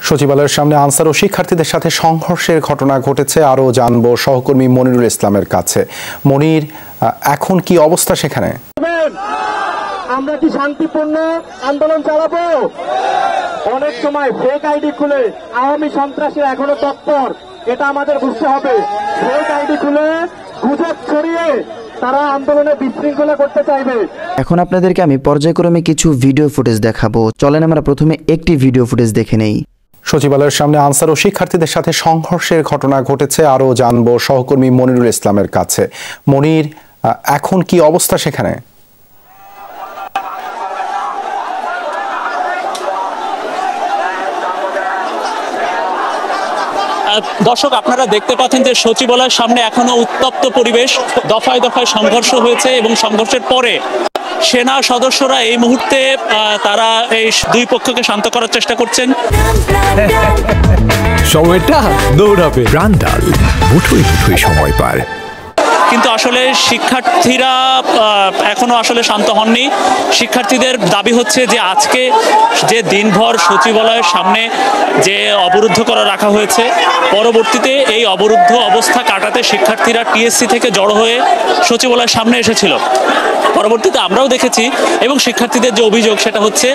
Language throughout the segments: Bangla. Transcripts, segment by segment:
সচিবালয়ের সামনে আনসার ও শিক্ষার্থীদের সাথে সংঘর্ষের ঘটনা ঘটেছে। আরও জানবো সহকর্মী মনিরুল ইসলামের কাছে। মনির, এখন কি অবস্থা সেখানে? আমরা কি শান্তিপূর্ণ আন্দোলন চালাবো? অনেক সময় ফেক আইডি খুলে আওয়ামী সন্ত্রাসীরা এখনো তৎপর, এটা আমাদের বুঝতে হবে। ফেক আইডি খুলে গুজব ছড়িয়ে তারা আন্দোলনে বিশৃঙ্খলা করতে চাইবে। এখন আপনাদেরকে আমি পর্যায়ক্রমে কিছু ভিডিও ফুটেজ দেখাবো। চলেন আমরা প্রথমে একটি ভিডিও ফুটেজ দেখে নেই। সচিবালয়ের সামনে আনসার ও শিক্ষার্থীদের সাথে সংঘর্ষের ঘটনা ঘটেছে। আরও জানবো সহকর্মী মনিরুল ইসলামের কাছে। মনির, এখন কি অবস্থা সেখানে? দর্শক, আপনারা দেখতে পাচ্ছেন যে সচিবালয়ের সামনে এখনো উত্তপ্ত পরিবেশ। দফায় দফায় সংঘর্ষ হয়েছে এবং সংঘর্ষের পরে সেনা সদস্যরা এই মুহূর্তে তারা এই দুই পক্ষকে শান্ত করার চেষ্টা করছেন। সময়টা দৌড়াবে। প্রাণডাল মুঠোয় মুঠোয় সময় পার। কিন্তু আসলে শিক্ষার্থীরা এখনো আসলে শান্ত হননি। শিক্ষার্থীদের দাবি হচ্ছে যে আজকে যে দিনভর সচিবালয়ের সামনে যে অবরুদ্ধ করা রাখা হয়েছে, পরবর্তীতে এই অবরুদ্ধ অবস্থা কাটাতে শিক্ষার্থীরা টিএসসি থেকে জড়ো হয়ে সচিবালয়ের সামনে এসেছিল। পরবর্তীতে আমরাও দেখেছি এবং শিক্ষার্থীদের যে অভিযোগ সেটা হচ্ছে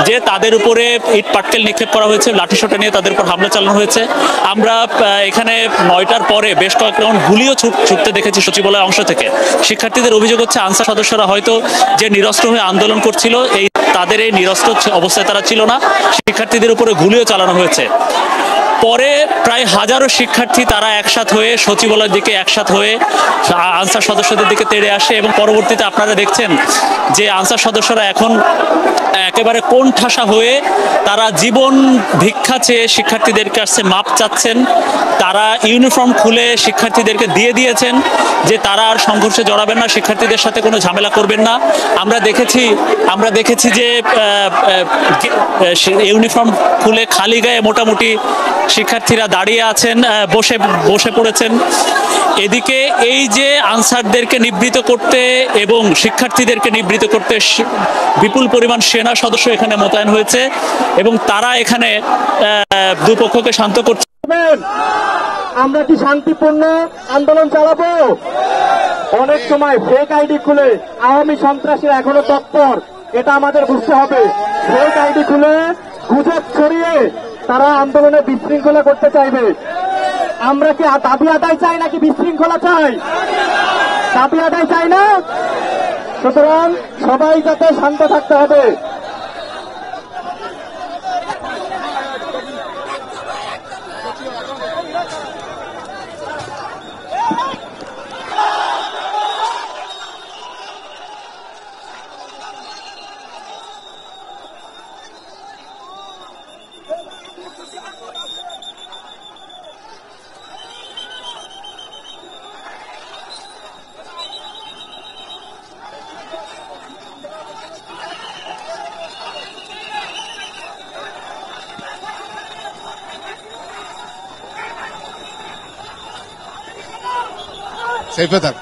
যে তাদের উপরে ইট পাটকেল নিক্ষেপ করা হয়েছে, লাঠিসোঁটা নিয়ে তাদের উপর হামলা চালানো হয়েছে। আমরা এখানে 9টার পরে বেশ কয়েক রাউন্ড গুলিও ছুটতে দেখেছি সচিবালয় অংশ থেকে। শিক্ষার্থীদের অভিযোগ হচ্ছে আনসার সদস্যরা হয়তো যে নিরস্ত্র হয়ে আন্দোলন করছিল, তাদের এই নিরস্ত্র অবস্থায় তারা ছিল না। শিক্ষার্থীদের উপরে গুলিও চালানো হয়েছে। পরে প্রায় হাজারো শিক্ষার্থী তারা একসাথ হয়ে সচিবালয়ের দিকে একসাথ হয়ে আনসার সদস্যদের দিকে তেড়ে আসে এবং পরবর্তীতে আপনারা দেখছেন যে আনসার সদস্যরা এখন একেবারে কোণঠাসা হয়ে তারা জীবন ভিক্ষা চেয়ে শিক্ষার্থীদের কাছে মাপ চাচ্ছেন। তারা ইউনিফর্ম খুলে শিক্ষার্থীদেরকে দিয়ে দিয়েছেন যে তারা আর সংঘর্ষে জড়াবেন না, শিক্ষার্থীদের সাথে কোনো ঝামেলা করবেন না। আমরা দেখেছি যে ইউনিফর্ম খুলে খালি গায়ে মোটামুটি শিক্ষার্থীরা দাঁড়িয়ে আছেন, বসে পড়েছেন। এদিকে এই যে আনসারদেরকে নিবৃত করতে এবং শিক্ষার্থীদেরকে নিবৃত করতে বিপুল পরিমাণ সেনা সদস্য এখানে মোতায়েন হয়েছে এবং তারা এখানে দুপক্ষকে শান্ত করছে। আমরা কি শান্তিপূর্ণ আন্দোলন চালাবো? অনেক সময় ফেক আইডি খুলে আওয়ামী সন্ত্রাসীরা এখনো তৎপর, এটা আমাদের বুঝতে হবে। ফেক আইডি খুলে গুজব ছড়িয়ে তারা আন্দোলনে বিশৃঙ্খলা করতে চাইবে। আমরা কি দাবি আদায় চাই নাকি বিশৃঙ্খলা চাই? দাবি আদায় চাই না। সুতরাং সবাই যাতে শান্ত থাকতে হবে। সেফে থাক।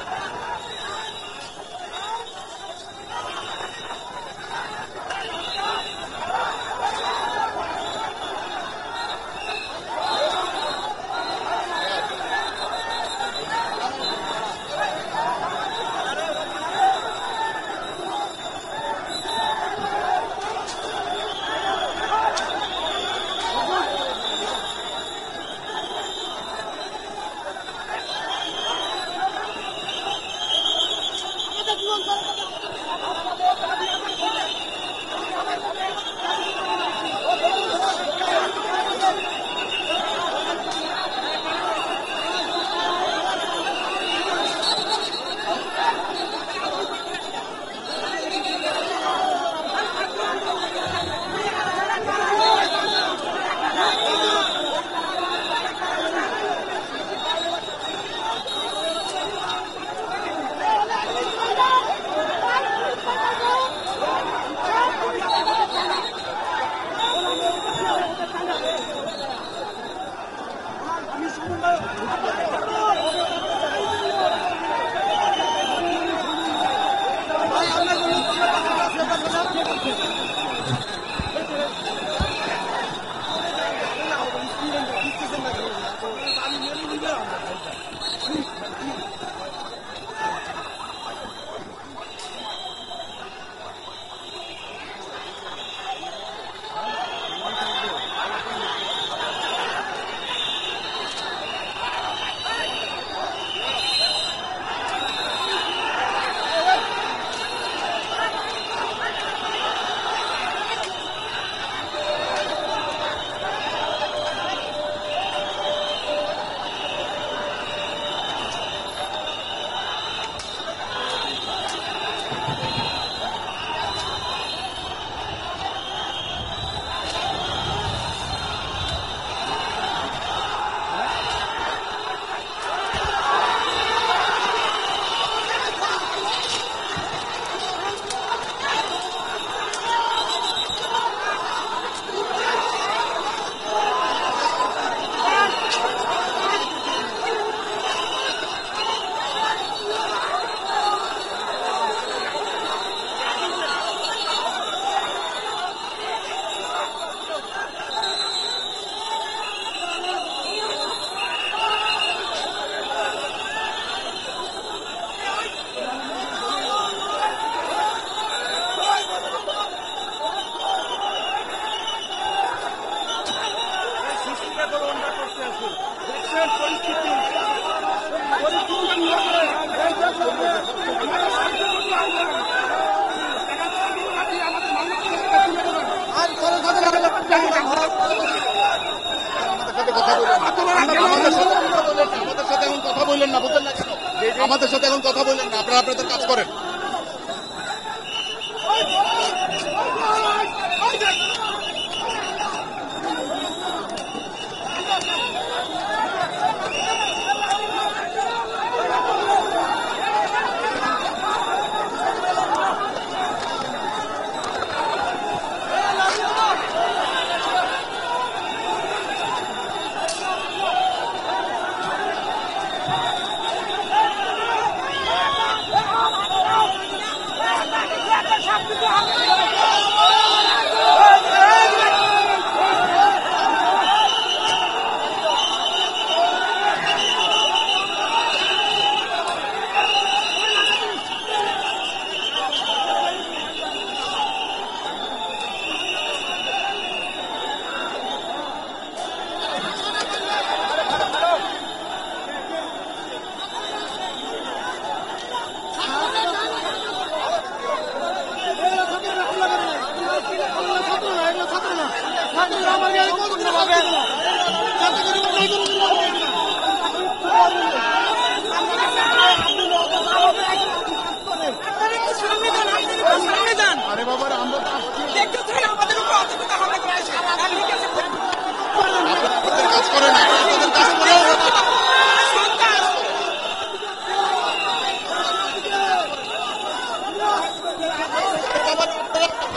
কথা বললেন না। আমাদের সাথে এখন কথা বললেন না, বুঝলেন না কেন? আমাদের সাথে এখন কথা বললেন না, আপনারা আপনাদের কাজ করেন।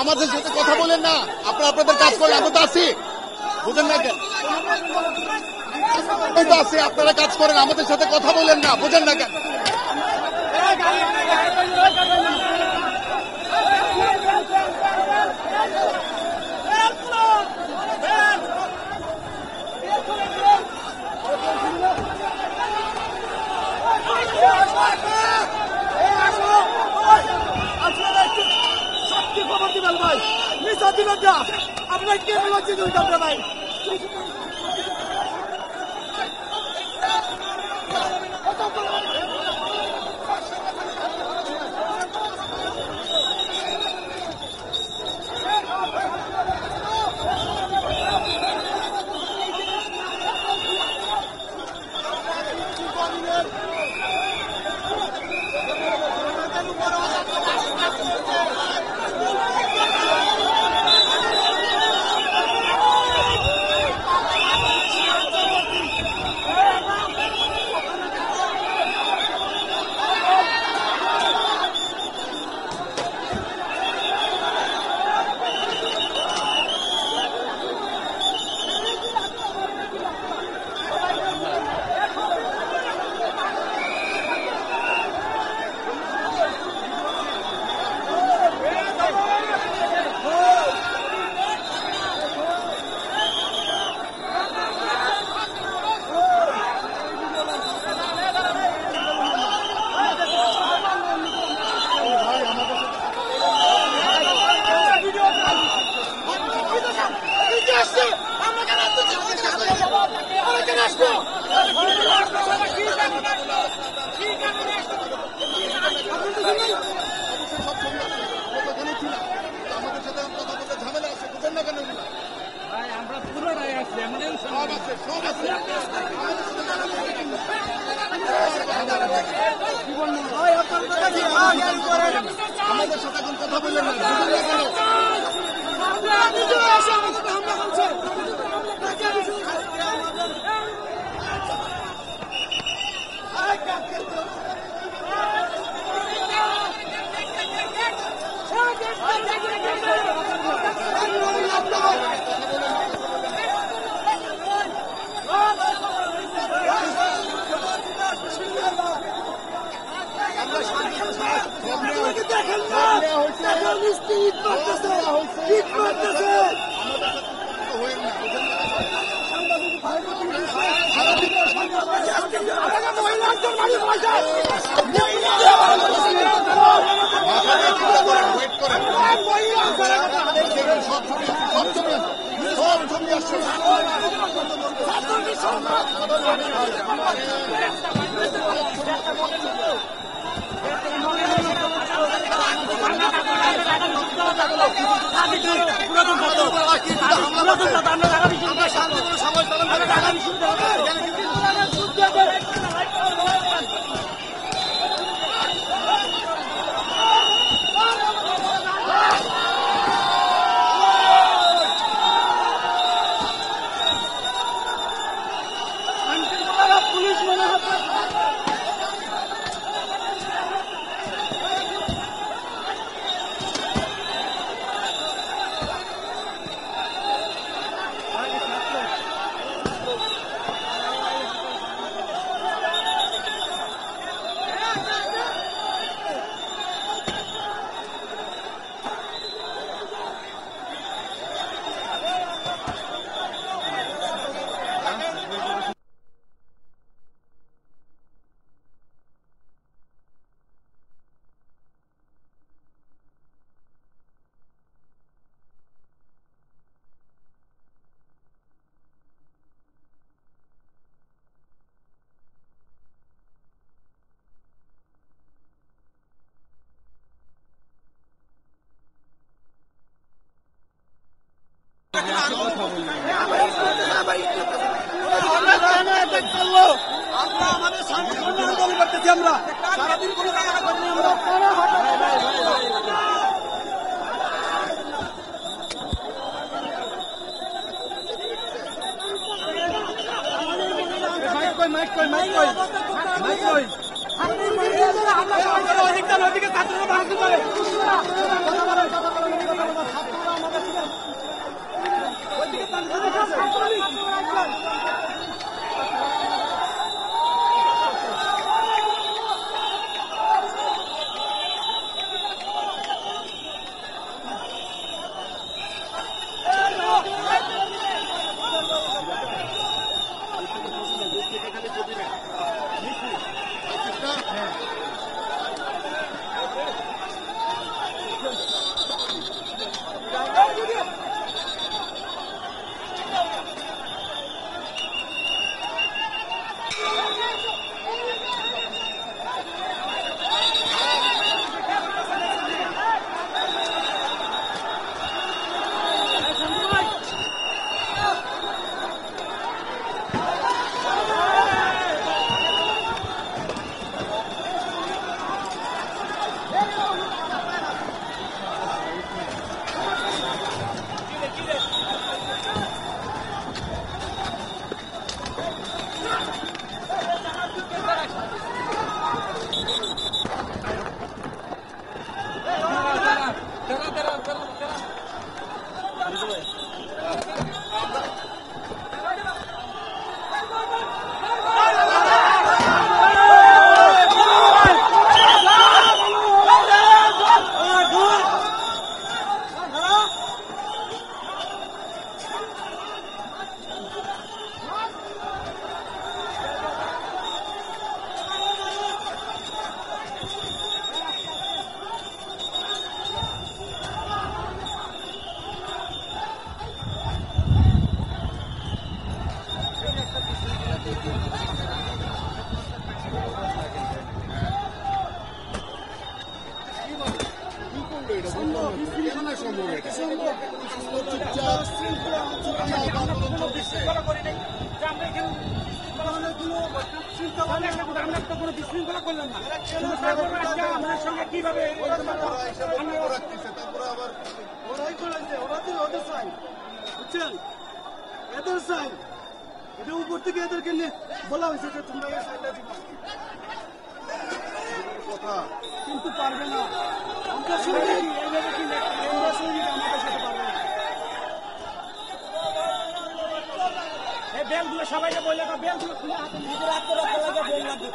আমাদের সাথে কথা বলেন না, আপনারা আপনাদের কাজ করেন। আমরা তো আছি, বুঝেন না কেন? আছি, আপনারা কাজ করেন, আমাদের সাথে কথা বলেন না, বুঝেন না কেন? আপনার কে বলছে ভাই? আমাদের সাথে এখন কথা বললেন না, পুরাতন আমাদের শান্তিপূর্ণ আন্দোলন করতেছি আমরা সারাদিন কোনো জায়গা করিনি আমরা উপর থেকে এদেরকে বলা হয়েছে যে তোমরা কিন্তু পারবে না আমরা সৈনিক এইভাবে কি আমরা সৈনিক আমাদের সাথে পারবে না এই বেলগুলো সবাইকে বলে বেলগুলো খুলে হাতে নিজের হাতে রাখতে লাগে বেল লাগবে